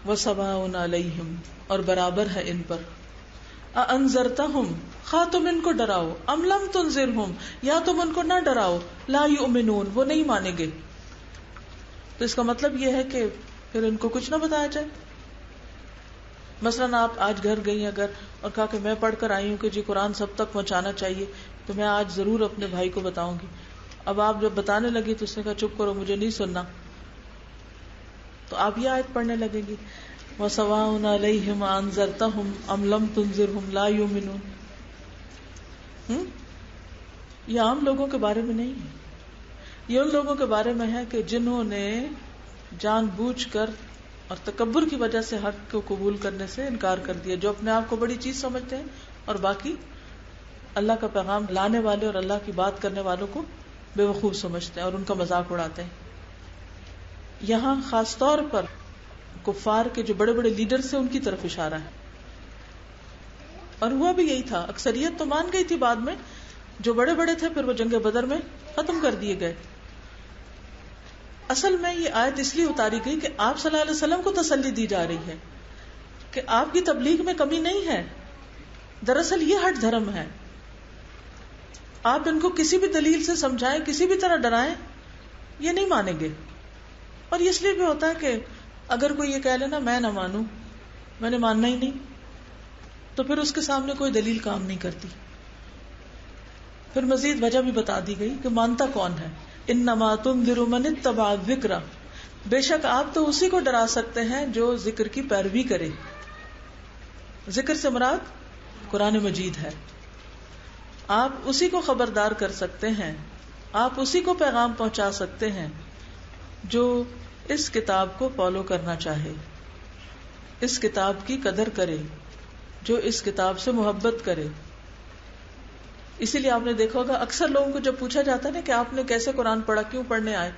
وَسَوَاءٌ عَلَيْهِمْ اور برابر ہے ان پر، اَأَنذَرْتَهُمْ خواہ تم ان کو ڈراؤ، ام لم تنذرہم یا تم ان کو نہ ڈراؤ، لا یؤمنون وہ نہیں مانیں گے. تو اس کا مطلب یہ ہے کہ پھر ان کو کچھ نہ بتایا جائے. مثلاً آپ آج گھر گئی اگر اور کہا کہ میں پڑھ کر آئی ہوں کہ جی قرآن سب تک پہنچانا چاہیے، تو میں آج ضرور اپنے بھائی کو بتاؤں گی. اب آپ جب بتانے لگی تو اس نے کہا چپ کرو مجھے نہیں سننا، تو آپ یہ آیت پڑھنے لگیں گی وَسَوَاءٌ عَلَيْهِمْ أَأَنذَرْتَهُمْ أَمْ لَمْ تُنذِرْهُمْ لَا يُؤْمِنُونَ. یہ عام لوگوں کے بارے میں نہیں ہے، یہ ان لوگوں کے بارے میں ہے کہ جنہوں نے جان بوجھ کر اور تکبر کی وجہ سے حق کو قبول کرنے سے انکار کر دیا، جو اپنے آپ کو بڑی چیز سمجھتے ہیں اور باقی اللہ کا پیغام لانے والے اور اللہ کی بات کرنے والوں کو بے وقوف سمجھتے ہیں اور ان کا مذاق اڑاتے ہیں. یہاں خاص طور پر کفار کے جو بڑے بڑے لیڈر تھے ان کی طرف اشارہ ہے. اور ہوا بھی یہی تھا، اکثریت تو مان گئی تھی، بعد میں جو بڑے بڑے تھے پھر وہ جنگ بدر میں ختم کر دیے گئے. اصل میں یہ آیت اس لیے اتاری گئی کہ آپ صلی اللہ علیہ وسلم کو تسلی دی جا رہی ہے کہ آپ کی تبلیغ میں کمی نہیں ہے. دراصل یہ ہٹ دھرم ہے. آپ ان کو کسی بھی دلیل سے سمجھائیں، کسی بھی طرح ڈرائیں، یہ نہیں مانیں گے. اور اس لیے بھی ہوتا ہے کہ اگر کوئی یہ کہہ لینا میں نہ مانوں، میں نے ماننا ہی نہیں، تو پھر اس کے سامنے کوئی دلیل کام نہیں کرتی. پھر مزید وجہ بھی بتا دی گئی کہ مانتا کون ہے. انما تنذر من اتبع الذکر، بے شک آپ تو اسی کو ڈرا سکتے ہیں جو ذکر کی پیروی کرے. ذکر سے مراد قرآن مجید ہے. آپ اسی کو خبردار کر سکتے ہیں، آپ اسی کو پیغام پہنچا سکتے ہیں جو اس کتاب کو فالو کرنا چاہے، اس کتاب کی قدر کرے، جو اس کتاب سے محبت کرے. اسی لیے آپ نے دیکھا ہوگا اکثر لوگوں کو جب پوچھا جاتا ہے نا کہ آپ نے کیسے قرآن پڑھا، کیوں پڑھنے آئے،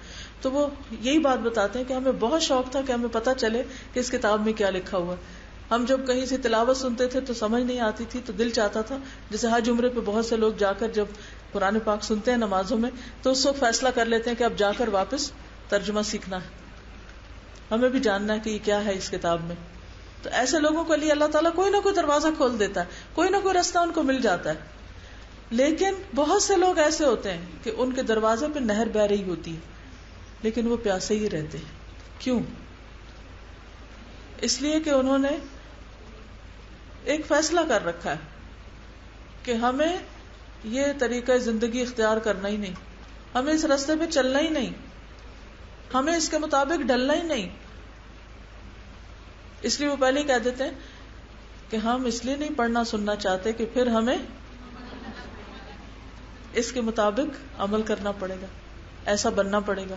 تو وہ یہی بات بتاتے ہیں کہ ہمیں بہت شوق تھا کہ ہمیں پتہ چلے کہ اس کتاب میں کیا لکھا ہوا ہے. ہم جب کہیں سے تلاوت سنتے تھے تو سمجھ نہیں آتی تھی تو دل چاہتا تھا، جیسے حج عمرے پہ بہت سے لوگ جا کر جب قرآن پاک سنتے ہیں نمازوں میں تو اس وقت فیصلہ کر لیتے ہیں کہ اب جا کر واپس ترجمہ سیکھنا ہے، ہمیں بھی جاننا ہے کہ یہ کیا ہے اس کتاب میں. تو ایسے لوگوں کے لیے اللہ تعالیٰ کوئی نہ کوئی دروازہ کھول دیتا ہے، کوئی نہ کوئی راستہ ان کو مل جاتا ہے. لیکن بہت سے لوگ ایسے ہوتے ہیں کہ ان کے دروازے پہ نہر بہ رہی ہوتی ہے لیکن وہ پیاسے ہی رہتے ہیں. کیوں؟ اس لیے کہ انہوں نے ایک فیصلہ کر رکھا ہے کہ ہمیں یہ طریقہ زندگی اختیار کرنا ہی نہیں، ہمیں اس راستے پہ چلنا ہی نہیں، ہمیں اس کے مطابق ڈھلنا ہی نہیں. اس لیے وہ پہلے ہی کہہ دیتے ہیں کہ ہم اس لیے نہیں پڑھنا سننا چاہتے کہ پھر ہمیں اس کے مطابق عمل کرنا پڑے گا، ایسا بننا پڑے گا.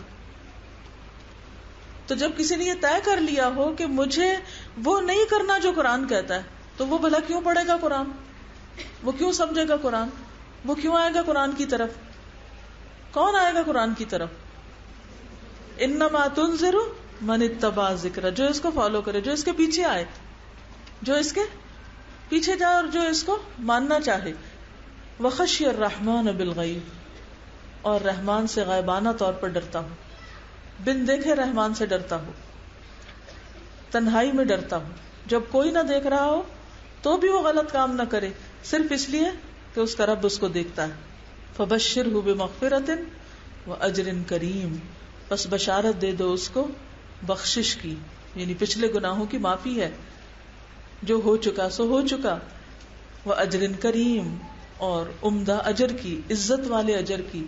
تو جب کسی نے یہ طے کر لیا ہو کہ مجھے وہ نہیں کرنا جو قرآن کہتا ہے، تو وہ بھلا کیوں پڑھے گا قرآن، وہ کیوں سمجھے گا قرآن، وہ کیوں آئے گا قرآن کی طرف؟ کون آئے گا قرآن کی طرف؟ انما تنذر من اتبع ذکر، جو اس کو فالو کرے، جو اس کے پیچھے آئے، جو اس کے پیچھے جائے اور جو اس کو ماننا چاہے. وخشی الرحمن بالغیب، اور رحمان سے غائبانہ طور پر ڈرتا ہوں، بن دیکھے رحمان سے ڈرتا ہوں، تنہائی میں ڈرتا ہوں، جب کوئی نہ دیکھ رہا ہو تو بھی وہ غلط کام نہ کرے صرف اس لیے کہ اس کا رب اس کو دیکھتا ہے. فبشرہ بمغفرۃ واجر کریم، بس بشارت دے دو اس کو بخشش کی، یعنی پچھلے گناہوں کی معافی ہے، جو ہو چکا سو ہو چکا، واجر کریم، اور عمدہ اجر کی، عزت والے اجر کی.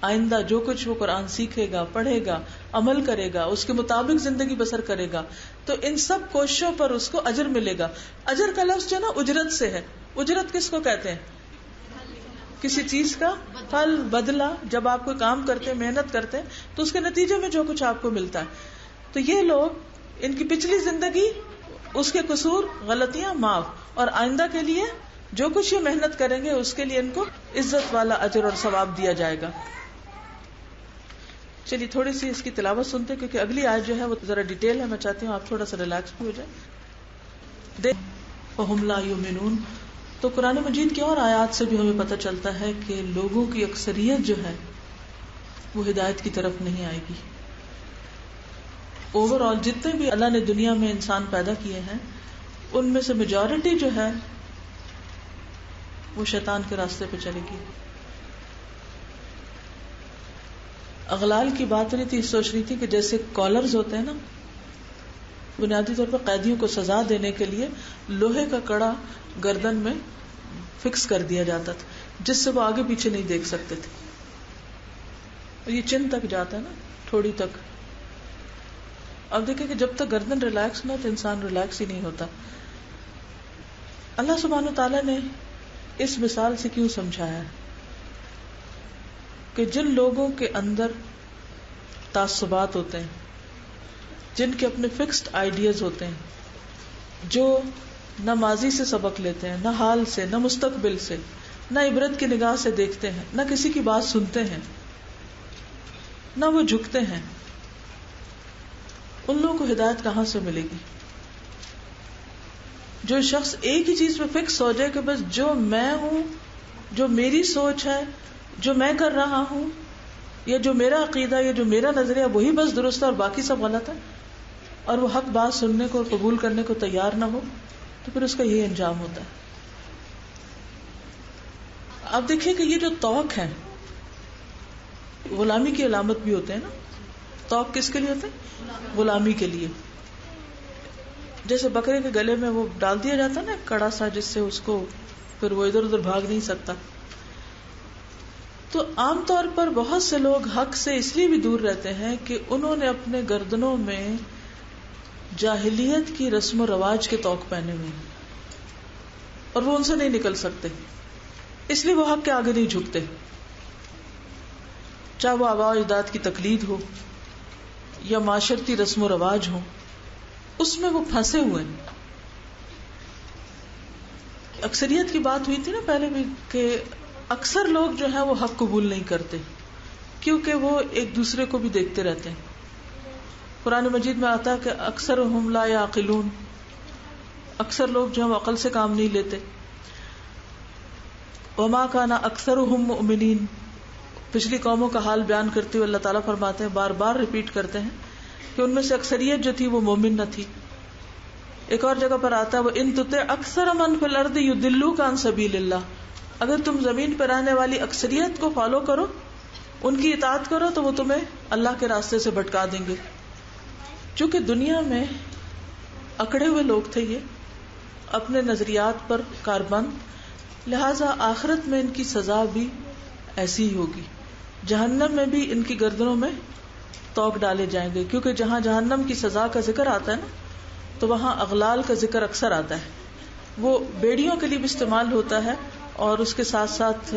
آئندہ جو کچھ وہ قرآن سیکھے گا، پڑھے گا، عمل کرے گا، اس کے مطابق زندگی بسر کرے گا تو ان سب کوششوں پر اس کو اجر ملے گا. اجر کا لفظ جو نا اجرت سے ہے. اجرت کس کو کہتے ہیں؟ کسی چیز کا پھل، بدلہ. جب آپ کوئی کام کرتے ہیں، محنت کرتے ہیں تو اس کے نتیجے میں جو کچھ آپ کو ملتا ہے. تو یہ لوگ ان کی پچھلی زندگی، اس کے قصور، غلطیاں معاف، اور آئندہ کے لیے جو کچھ یہ محنت کریں گے اس کے لیے ان کو عزت والا اجر اور ثواب دیا جائے گا. چلیے تھوڑی سی اس کی تلاوت سنتے کیونکہ اگلی آیت جو ہے وہ ذرا ڈیٹیل ہے. میں چاہتی ہوں آپ تھوڑا سا ریلیکس بھی ہو جائیں. فَهُمْ لَا يُؤْمِنُونَ. تو قرآن مجید کی اور آیات سے بھی ہمیں پتہ چلتا ہے کہ لوگوں کی اکثریت جو ہے وہ ہدایت کی طرف نہیں آئے گی. اوور آل جتنے بھی اللہ نے دنیا میں انسان پیدا کیے ہیں ان میں سے میجورٹی جو ہے وہ شیطان کے راستے پہ چلے گی. اغلال کی بات ہو رہی تھی، سوچ رہی تھی کہ جیسے کالرز ہوتے ہیں نا، بنیادی طور پر قیدیوں کو سزا دینے کے لیے لوہے کا کڑا گردن میں فکس کر دیا جاتا تھا جس سے وہ آگے پیچھے نہیں دیکھ سکتے تھے. یہ چن تک جاتا ہے نا، تھوڑی تک. اب دیکھیں کہ جب تک گردن ریلیکس نہ ہو تو انسان ریلیکس ہی نہیں ہوتا. اللہ سبحانہ وتعالیٰ نے اس مثال سے کیوں سمجھایا ہے کہ جن لوگوں کے اندر تعصبات ہوتے ہیں، جن کے اپنے فکسڈ آئیڈیاز ہوتے ہیں، جو نہ ماضی سے سبق لیتے ہیں، نہ حال سے، نہ مستقبل سے، نہ عبرت کی نگاہ سے دیکھتے ہیں، نہ کسی کی بات سنتے ہیں، نہ وہ جھکتے ہیں، ان لوگوں کو ہدایت کہاں سے ملے گی؟ جو شخص ایک ہی چیز پہ فکس ہو جائے کہ بس جو میں ہوں، جو میری سوچ ہے، جو میں کر رہا ہوں، یا جو میرا عقیدہ یا جو میرا نظریہ وہی بس درست ہے اور باقی سب غلط ہے، اور وہ حق بات سننے کو اور قبول کرنے کو تیار نہ ہو، تو پھر اس کا یہی انجام ہوتا ہے. اب دیکھیے کہ یہ جو طوق ہے غلامی کی علامت بھی ہوتے ہیں نا. طوق کس کے لیے ہوتے ہیں؟ غلامی کے لیے. جیسے بکرے کے گلے میں وہ ڈال دیا جاتا ہے نا کڑا سا، جس سے اس کو پھر وہ ادھر ادھر بھاگ نہیں سکتا. تو عام طور پر بہت سے لوگ حق سے اس لیے بھی دور رہتے ہیں کہ انہوں نے اپنے گردنوں میں جاہلیت کی رسم و رواج کے طوق پہنے ہوئے ہیں اور وہ ان سے نہیں نکل سکتے، اس لیے وہ حق کے آگے نہیں جھکتے. چاہے وہ آباء و اجداد کی تقلید ہو یا معاشرتی رسم و رواج ہو، اس میں وہ پھنسے ہوئے ہیں. اکثریت کی بات ہوئی تھی نا پہلے بھی کہ اکثر لوگ جو ہیں وہ حق قبول نہیں کرتے کیونکہ وہ ایک دوسرے کو بھی دیکھتے رہتے ہیں. قرآن مجید میں آتا ہے کہ اکثرهم لا یعقلون، اکثر لوگ جو ہیں وہ عقل سے کام نہیں لیتے. وما کان اکثرهم مؤمنین، پچھلی قوموں کا حال بیان کرتے ہوئے اللہ تعالیٰ فرماتے ہیں، بار بار ریپیٹ کرتے ہیں کہ ان میں سے اکثریت جو تھی وہ مومن نہ تھی. ایک اور جگہ پر آتا ہے وَإِن تُطِعْ أَكْثَرَ مَنْ فِي الْأَرْضِ يُضِلُّوكَ عَنْ سَبِيلِ اللَّهِ، اگر تم زمین پر رہنے والی اکثریت کو فالو کرو، ان کی اطاعت کرو، تو وہ تمہیں اللہ کے راستے سے بھٹکا دیں گے. چونکہ دنیا میں اکڑے ہوئے لوگ تھے، یہ اپنے نظریات پر کاربند، لہذا آخرت میں ان کی سزا بھی ایسی ہی ہوگی. جہنم میں بھی ان کی گردنوں میں طوق ڈالے جائیں گے، کیونکہ جہاں جہنم کی سزا کا ذکر آتا ہے نا تو وہاں اغلال کا ذکر اکثر آتا ہے. وہ بیڑیوں کے لیے بھی استعمال ہوتا ہے اور اس کے ساتھ ساتھ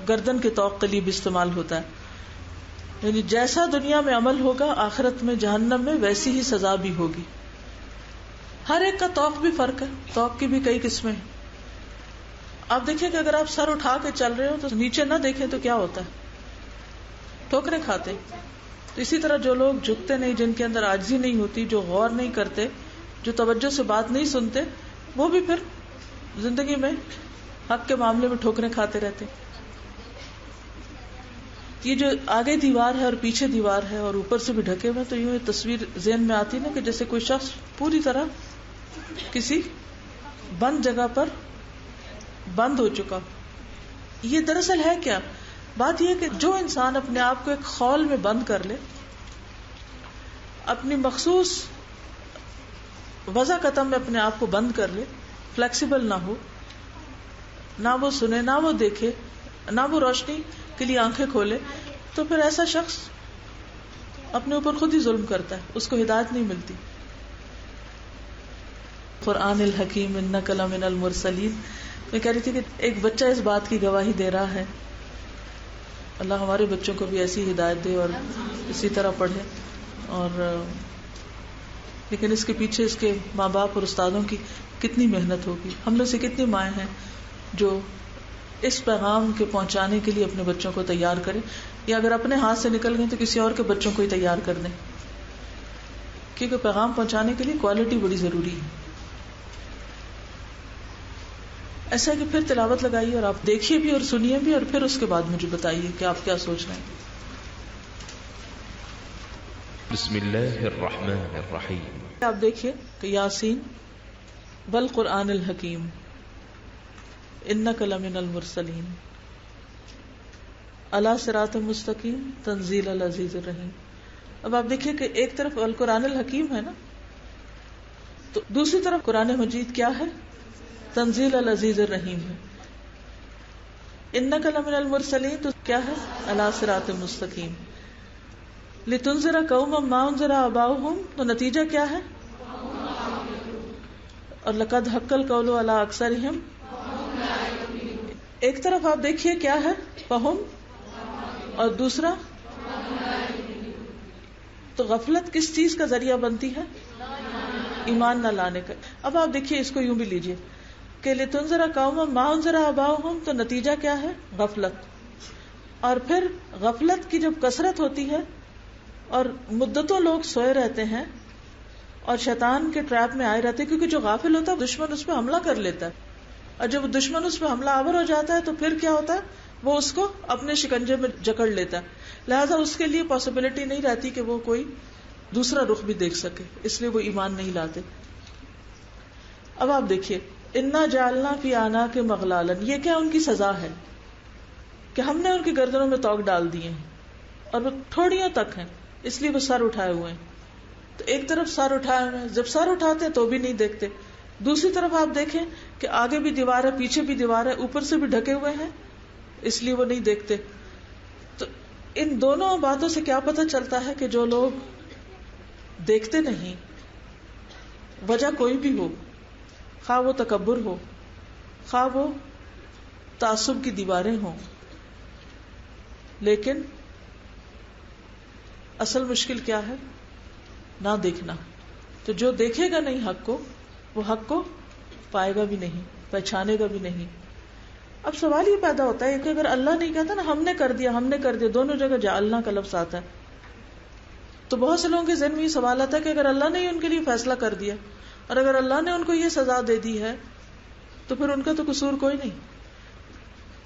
گردن کے طوق کے لیے بھی استعمال ہوتا ہے. یعنی جیسا دنیا میں عمل ہوگا آخرت میں جہنم میں ویسی ہی سزا بھی ہوگی. ہر ایک کا طوق بھی فرق ہے، طوق کی بھی کئی قسمیں ہیں. آپ دیکھیں کہ اگر آپ سر اٹھا کے چل رہے ہو تو نیچے نہ دیکھیں تو کیا ہوتا ہے؟ ٹھوکریں کھاتے. تو اسی طرح جو لوگ جھکتے نہیں، جن کے اندر عاجزی نہیں ہوتی، جو غور نہیں کرتے، جو توجہ سے بات نہیں سنتے، وہ بھی پھر زندگی میں حق کے معاملے میں ٹھوکریں کھاتے رہتے. یہ جو آگے دیوار ہے اور پیچھے دیوار ہے اور اوپر سے بھی ڈھکے ہوئے، تو یہ تصویر ذہن میں آتی نا کہ جیسے کوئی شخص پوری طرح کسی بند جگہ پر بند ہو چکا. یہ دراصل ہے کیا؟ بات یہ کہ جو انسان اپنے آپ کو ایک خول میں بند کر لے، اپنی مخصوص وضع قدم میں اپنے آپ کو بند کر لے، فلیکسیبل نہ ہو، نہ وہ سنے، نہ وہ دیکھے، نہ وہ روشنی کے لیے آنکھیں کھولے، تو پھر ایسا شخص اپنے اوپر خود ہی ظلم کرتا ہے، اس کو ہدایت نہیں ملتی. قرآن الحکیم انک لمن المرسلین. میں کہہ رہی تھی کہ ایک بچہ اس بات کی گواہی دے رہا ہے، اللہ ہمارے بچوں کو بھی ایسی ہدایت دے اور اسی طرح پڑھے. اور لیکن اس کے پیچھے اس کے ماں باپ اور استادوں کی کتنی محنت ہوگی. ہم میں سے کتنی مائیں ہیں جو اس پیغام کے پہنچانے کے لیے اپنے بچوں کو تیار کریں، یا اگر اپنے ہاتھ سے نکل گئے تو کسی اور کے بچوں کو ہی تیار کر دیں، کیونکہ پیغام پہنچانے کے لیے کوالٹی بڑی ضروری ہے. ایسا ہے کہ پھر تلاوت لگائیے اور آپ دیکھیے بھی اور سنیے بھی، اور پھر اس کے بعد مجھے بتائیے کہ آپ کیا سوچ رہے ہیں. بسم اللہ الرحمن الرحیم. آپ دیکھیے کہ یاسین بل قرآن الحکیم انک لمن المرسلین علی صراط مستقیم تنزیل العزیز الرحیم. اب آپ دیکھیے کہ ایک طرف القرآن الحکیم ہے نا، تو دوسری طرف قرآن مجید کیا ہے؟ تنزیل العزیز الرحیم ہے. انک لمن المرسلین تو کیا ہے؟ علی صراط مستقیم. لتنذر قوما ما انذر آباؤہم تو نتیجہ کیا ہے؟ اور لقد حق القول علی اکثرہم. ایک طرف آپ دیکھیے کیا ہے؟ فہم، اور دوسرا تو غفلت کس چیز کا ذریعہ بنتی ہے؟ ایمان نہ لانے کا. اب آپ دیکھیے اس کو یوں بھی لیجئے کہ لتنذر قوما ما انذر آباؤہم تو نتیجہ کیا ہے؟ غفلت. اور پھر غفلت کی جب کثرت ہوتی ہے اور مدتوں لوگ سوئے رہتے ہیں اور شیطان کے ٹریپ میں آئے رہتے ہیں، کیونکہ جو غافل ہوتا ہے دشمن اس پہ حملہ کر لیتا ہے، اور جب دشمن اس پہ حملہ آور ہو جاتا ہے تو پھر کیا ہوتا ہے؟ وہ اس کو اپنے شکنجے میں جکڑ لیتا ہے. لہذا اس کے لیے پاسبلٹی نہیں رہتی کہ وہ کوئی دوسرا رخ بھی دیکھ سکے، اس لیے وہ ایمان نہیں لاتے. اب آپ دیکھیے انا جعلنا فی اعناق مغلالن، یہ کیا ان کی سزا ہے کہ ہم نے ان کی گردنوں میں توق ڈال دیے ہیں اور وہ تھوڑیوں تک ہیں، اس لیے وہ سر اٹھائے ہوئے ہیں. تو ایک طرف سر اٹھائے ہوئے ہیں، جب سر اٹھاتے تو بھی نہیں دیکھتے. دوسری طرف آپ دیکھیں کہ آگے بھی دیوار ہے، پیچھے بھی دیوار ہے، اوپر سے بھی ڈھکے ہوئے ہیں، اس لیے وہ نہیں دیکھتے. تو ان دونوں باتوں سے کیا پتہ چلتا ہے کہ جو لوگ دیکھتے نہیں، وجہ کوئی بھی ہو، خواہ وہ تکبر ہو، خواہ وہ تعصب کی دیواریں ہوں، لیکن اصل مشکل کیا ہے؟ نہ دیکھنا. تو جو دیکھے گا نہیں حق کو، وہ حق کو پائے گا بھی نہیں، پہچانے گا بھی نہیں. اب سوال یہ پیدا ہوتا ہے کہ اگر اللہ نہیں کہتا نا ہم نے کر دیا، دونوں جگہ جعلنا کا لفظ آتا ہے، تو بہت سے لوگوں کے ذہن میں یہ سوال آتا ہے کہ اگر اللہ نے ہی ان کے لیے فیصلہ کر دیا اور اگر اللہ نے ان کو یہ سزا دے دی ہے تو پھر ان کا تو قصور کوئی نہیں.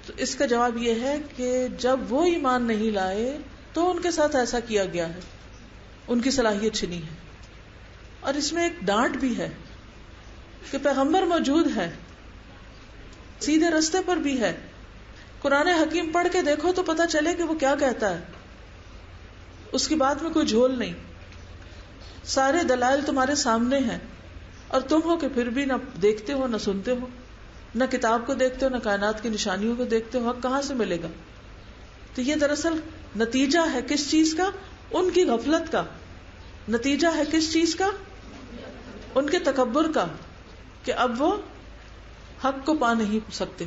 تو اس کا جواب یہ ہے کہ جب وہ ایمان نہیں لائے تو ان کے ساتھ ایسا کیا گیا ہے، ان کی صلاحیت چھنی ہے. اور اس میں ایک ڈانٹ بھی ہے کہ پیغمبر موجود ہے، سیدھے رستے پر بھی ہے. قرآن حکیم پڑھ کے دیکھو تو پتہ چلے کہ وہ کیا کہتا ہے، اس کی بات میں کوئی جھول نہیں، سارے دلائل تمہارے سامنے ہیں، اور تم ہو کہ پھر بھی نہ دیکھتے ہو، نہ سنتے ہو، نہ کتاب کو دیکھتے ہو، نہ کائنات کی نشانیوں کو دیکھتے ہو. حق کہاں سے ملے گا؟ تو یہ دراصل نتیجہ ہے کس چیز کا؟ ان کی غفلت کا. نتیجہ ہے کس چیز کا؟ ان کے تکبر کا، کہ اب وہ حق کو پا نہیں سکتے.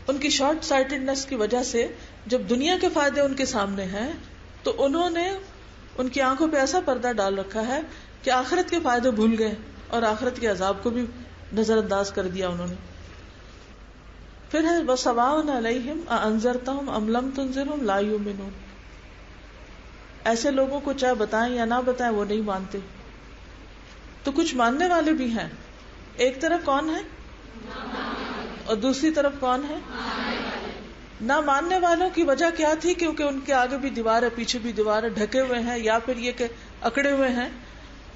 ان کی شارٹ سائٹڈنس کی وجہ سے جب دنیا کے فائدے ان کے سامنے ہیں تو انہوں نے ان کی آنکھوں پہ ایسا پردہ ڈال رکھا ہے کہ آخرت کے فائدے بھول گئے اور آخرت کے عذاب کو بھی نظر انداز کر دیا انہوں نے. پھر ہے وَسَوَاءٌ عَلَيْهِمْ أَأَنذَرْتَهُمْ أَمْ لَمْ تُنذِرْهُمْ لَا يُؤْمِنُونَ. ایسے لوگوں کو چاہے بتائیں یا نہ بتائیں وہ نہیں مانتے. تو کچھ ماننے والے بھی ہیں. ایک طرف کون ہے اور دوسری طرف کون ہے؟ نہ ماننے والوں کی وجہ کیا تھی؟ کیونکہ ان کے آگے بھی دیوار ہے، پیچھے بھی دیوار ہے، ڈھکے ہوئے ہیں، یا پھر یہ کہ اکڑے ہوئے ہیں.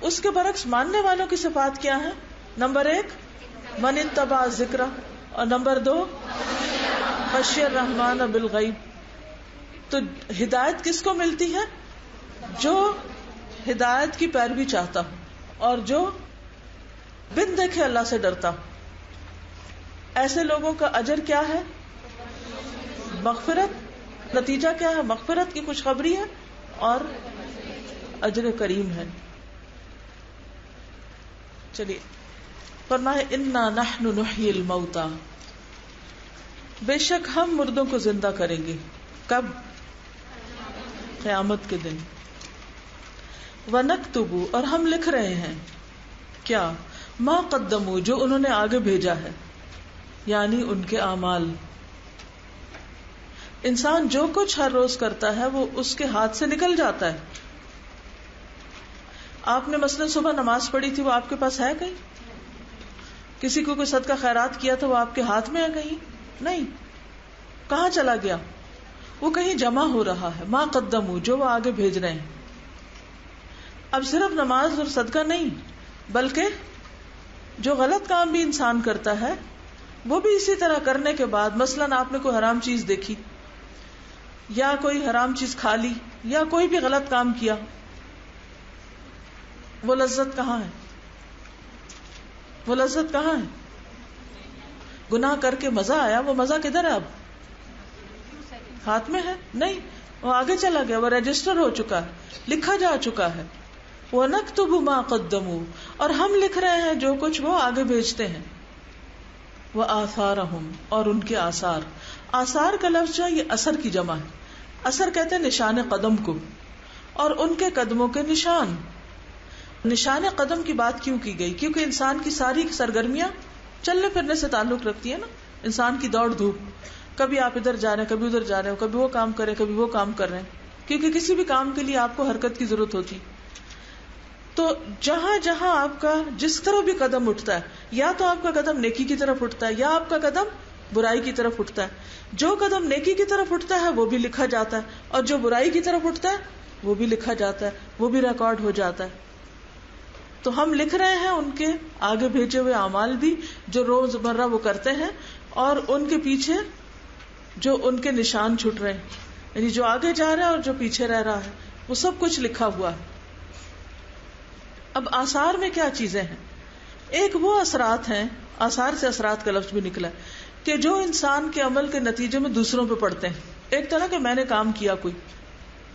اس کے برعکس ماننے والوں کی صفات کیا ہیں؟ نمبر 1 من اتبع ذکر، اور نمبر 2 خشی الرحمن بالغیب. تو ہدایت کس کو ملتی ہے؟ جو ہدایت کی پیروی چاہتا ہو اور جو بن دیکھے اللہ سے ڈرتا ہو. ایسے لوگوں کا اجر کیا ہے؟ مغفرت. نتیجہ کیا ہے؟ مغفرت کی خوشخبری ہے اور اجر کریم ہے. چلیے فرمائے انا نحن نحیی الموتى، بے شک ہم مردوں کو زندہ کریں گے. کب؟ قیامت کے دن. وَنَكْتُبُ، اور ہم لکھ رہے ہیں کیا؟ ما قدموا، جو انہوں نے آگے بھیجا ہے، یعنی ان کے اعمال. انسان جو کچھ ہر روز کرتا ہے وہ اس کے ہاتھ سے نکل جاتا ہے. آپ نے مثلا صبح نماز پڑھی تھی، وہ آپ کے پاس ہے کہیں؟ کسی کو کوئی صدقہ خیرات کیا تھا، وہ آپ کے ہاتھ میں ہے کہیں؟ نہیں. کہاں چلا گیا؟ وہ کہیں جمع ہو رہا ہے. ما قدموا، جو وہ آگے بھیج رہے ہیں. اب صرف نماز اور صدقہ نہیں، بلکہ جو غلط کام بھی انسان کرتا ہے وہ بھی اسی طرح کرنے کے بعد، مثلاً آپ نے کوئی حرام چیز دیکھی یا کوئی حرام چیز کھا لی یا کوئی بھی غلط کام کیا، وہ لذت کہاں ہے؟ وہ لذت کہاں ہے؟ گناہ کر کے مزہ آیا، وہ مزہ کدھر ہے؟ اب ہاتھ میں ہے؟ نہیں، وہ آگے چلا گیا، وہ رجسٹر ہو چکا ہے، لکھا جا چکا ہے۔ وَنَكْتُبُ مَا قَدَّمُوا، اور ہم لکھ رہے ہیں جو کچھ وہ آگے بھیجتے ہیں۔ وَآثَارَهُمْ، اور ان کے آثار۔ آثار کا لفظ جو ہے یہ اثر کی جمع ہے، اثر کہتے ہیں نشان قدم کو، اور ان کے قدموں کے نشان۔ نشان قدم کی بات کیوں کی گئی؟ کیونکہ انسان کی ساری سرگرمیاں چلنے پھرنے سے تعلق رکھتی ہے نا، انسان کی دوڑ دھوپ، کبھی آپ ادھر جا رہے ہیں، کبھی ادھر جا رہے ہیں، کبھی وہ کام کریں، کبھی وہ کام کر رہے ہیں، کیونکہ کسی بھی کام کے لیے آپ کو حرکت کی ضرورت ہوتی۔ تو جہاں جہاں آپ کا جس طرح بھی قدم اٹھتا ہے، یا تو آپ کا قدم نیکی کی طرف اٹھتا ہے یا آپ کا قدم برائی کی طرف اٹھتا ہے۔ جو قدم نیکی کی طرف اٹھتا ہے وہ بھی لکھا جاتا ہے، اور جو برائی کی طرف اٹھتا ہے وہ بھی لکھا جاتا ہے، وہ بھی ریکارڈ ہو جاتا ہے۔ تو ہم لکھ رہے ہیں ان کے آگے بھیجے ہوئے اعمال بھی جو روز مرہ وہ کرتے ہیں، اور ان کے پیچھے جو ان کے نشان چھٹ رہے ہیں، یعنی جو آگے جا رہا ہے اور جو پیچھے رہ رہا ہے، وہ سب کچھ لکھا ہوا ہے۔ اب آثار میں کیا چیزیں ہیں؟ ایک وہ اثرات ہیں، آثار سے اثرات کا لفظ بھی نکلا ہے، کہ جو انسان کے عمل کے نتیجے میں دوسروں پہ پڑتے ہیں۔ ایک طرح کہ میں نے کام کیا، کوئی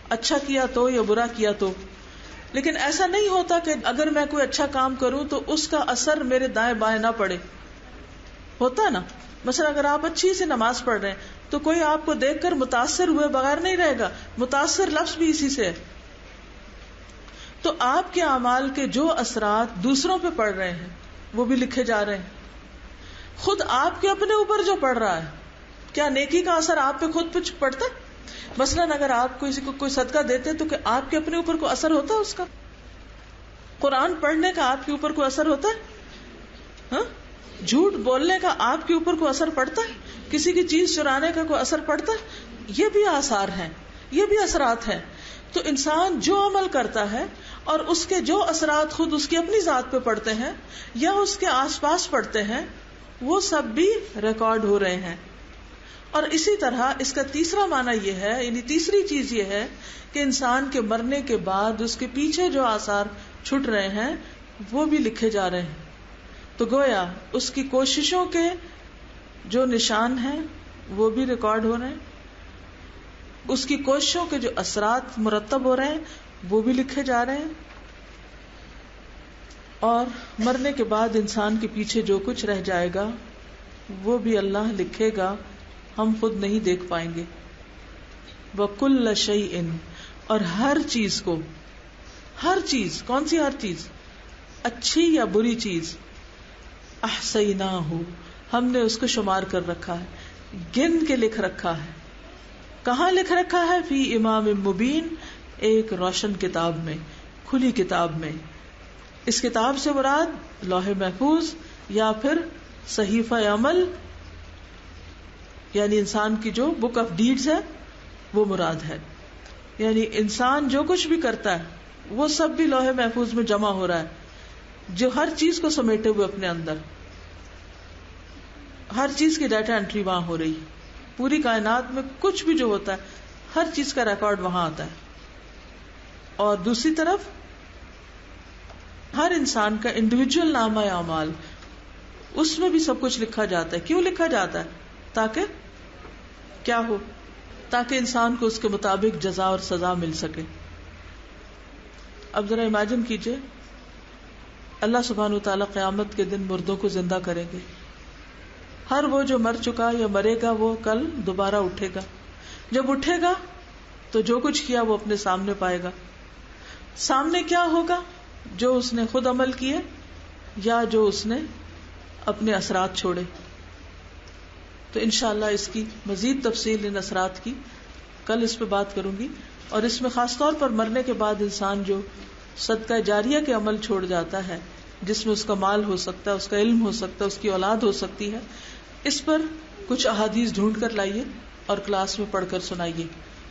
اچھا کیا تو یا برا کیا تو، لیکن ایسا نہیں ہوتا کہ اگر میں کوئی اچھا کام کروں تو اس کا اثر میرے دائیں بائیں نہ پڑے۔ ہوتا ہے نا، مثلا اگر آپ اچھی سے نماز پڑھ رہے ہیں تو کوئی آپ کو دیکھ کر متاثر ہوئے بغیر نہیں رہے گا، متاثر لفظ بھی اسی سے ہے۔ تو آپ کے اعمال کے جو اثرات دوسروں پہ پڑ رہے ہیں وہ بھی لکھے جا رہے ہیں۔ خود آپ کے اپنے اوپر جو پڑ رہا ہے، کیا نیکی کا اثر آپ پہ خود کچھ پڑتا ہے؟ مثلاً اگر آپ کسی کو کوئی صدقہ دیتے ہیں تو کہ آپ کے اپنے اوپر کوئی اثر ہوتا ہے اس کا؟ قرآن پڑھنے کا آپ کے اوپر کوئی اثر ہوتا ہے؟ ہاں؟ جھوٹ بولنے کا آپ کے اوپر کوئی اثر پڑتا ہے؟ کسی کی چیز چرانے کا کوئی اثر پڑتا ہے؟ یہ بھی آثار ہیں، یہ بھی اثرات ہیں۔ تو انسان جو عمل کرتا ہے اور اس کے جو اثرات خود اس کی اپنی ذات پہ پڑتے ہیں یا اس کے آس پاس پڑتے ہیں، وہ سب بھی ریکارڈ ہو رہے ہیں۔ اور اسی طرح اس کا تیسرا معنی یہ ہے، یعنی تیسری چیز یہ ہے کہ انسان کے مرنے کے بعد اس کے پیچھے جو آثار چھٹ رہے ہیں وہ بھی لکھے جا رہے ہیں۔ تو گویا اس کی کوششوں کے جو نشان ہیں وہ بھی ریکارڈ ہو رہے ہیں، اس کی کوششوں کے جو اثرات مرتب ہو رہے ہیں وہ بھی لکھے جا رہے ہیں، اور مرنے کے بعد انسان کے پیچھے جو کچھ رہ جائے گا وہ بھی اللہ لکھے گا، ہم خود نہیں دیکھ پائیں گے۔ وَكُلَّ شَيْءٍ، اور ہر چیز کو، ہر چیز، کون سی ہر چیز؟ اچھی یا بری چیز، احصیناہ، ہم نے اس کو شمار کر رکھا ہے، گن کے لکھ رکھا ہے۔ کہاں لکھ رکھا ہے؟ فی امام مبین، ایک روشن کتاب میں، کھلی کتاب میں۔ اس کتاب سے مراد لوح محفوظ یا پھر صحیفہ عمل، یعنی انسان کی جو بک آف ڈیڈز ہے وہ مراد ہے۔ یعنی انسان جو کچھ بھی کرتا ہے وہ سب بھی لوح محفوظ میں جمع ہو رہا ہے، جو ہر چیز کو سمیٹے ہوئے اپنے اندر، ہر چیز کی ڈیٹا انٹری وہاں ہو رہی ہے۔ پوری کائنات میں کچھ بھی جو ہوتا ہے ہر چیز کا ریکارڈ وہاں آتا ہے۔ اور دوسری طرف ہر انسان کا انڈیویجول نامہ اعمال، اس میں بھی سب کچھ لکھا جاتا ہے۔ کیوں لکھا جاتا ہے؟ تاکہ کیا ہو؟ تاکہ انسان کو اس کے مطابق جزا اور سزا مل سکے۔ اب ذرا امیجن کیجئے، اللہ سبحانہ وتعالی قیامت کے دن مردوں کو زندہ کریں گے۔ ہر وہ جو مر چکا یا مرے گا وہ کل دوبارہ اٹھے گا۔ جب اٹھے گا تو جو کچھ کیا وہ اپنے سامنے پائے گا۔ سامنے کیا ہوگا؟ جو اس نے خود عمل کیے یا جو اس نے اپنے اثرات چھوڑے۔ تو انشاءاللہ اس کی مزید تفصیل ان اثرات کی کل اس پہ بات کروں گی، اور اس میں خاص طور پر مرنے کے بعد انسان جو صدقہ جاریہ کے عمل چھوڑ جاتا ہے، جس میں اس کا مال ہو سکتا ہے، اس کا علم ہو سکتا ہے، اس کی اولاد ہو سکتی ہے، اس پر کچھ احادیث ڈھونڈ کر لائیے اور کلاس میں پڑھ کر سنائیے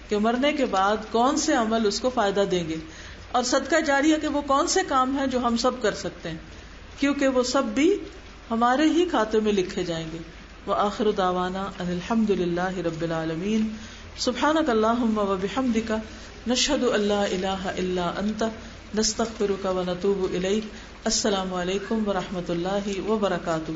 کہ مرنے کے بعد کون سے عمل اس کو فائدہ دیں گے، اور صدقہ جاریہ کے وہ کون سے کام ہیں جو ہم سب کر سکتے ہیں، کیونکہ وہ سب بھی ہمارے ہی کھاتے میں لکھے جائیں گے. وآخر دعوانا ان الحمد للہ رب العالمین. سبحانک اللہم وبحمدک نشہد ان لا الہ الا انت نستغفرک ونتوب الیک. السلام علیکم ورحمۃ اللہ وبرکاتہ.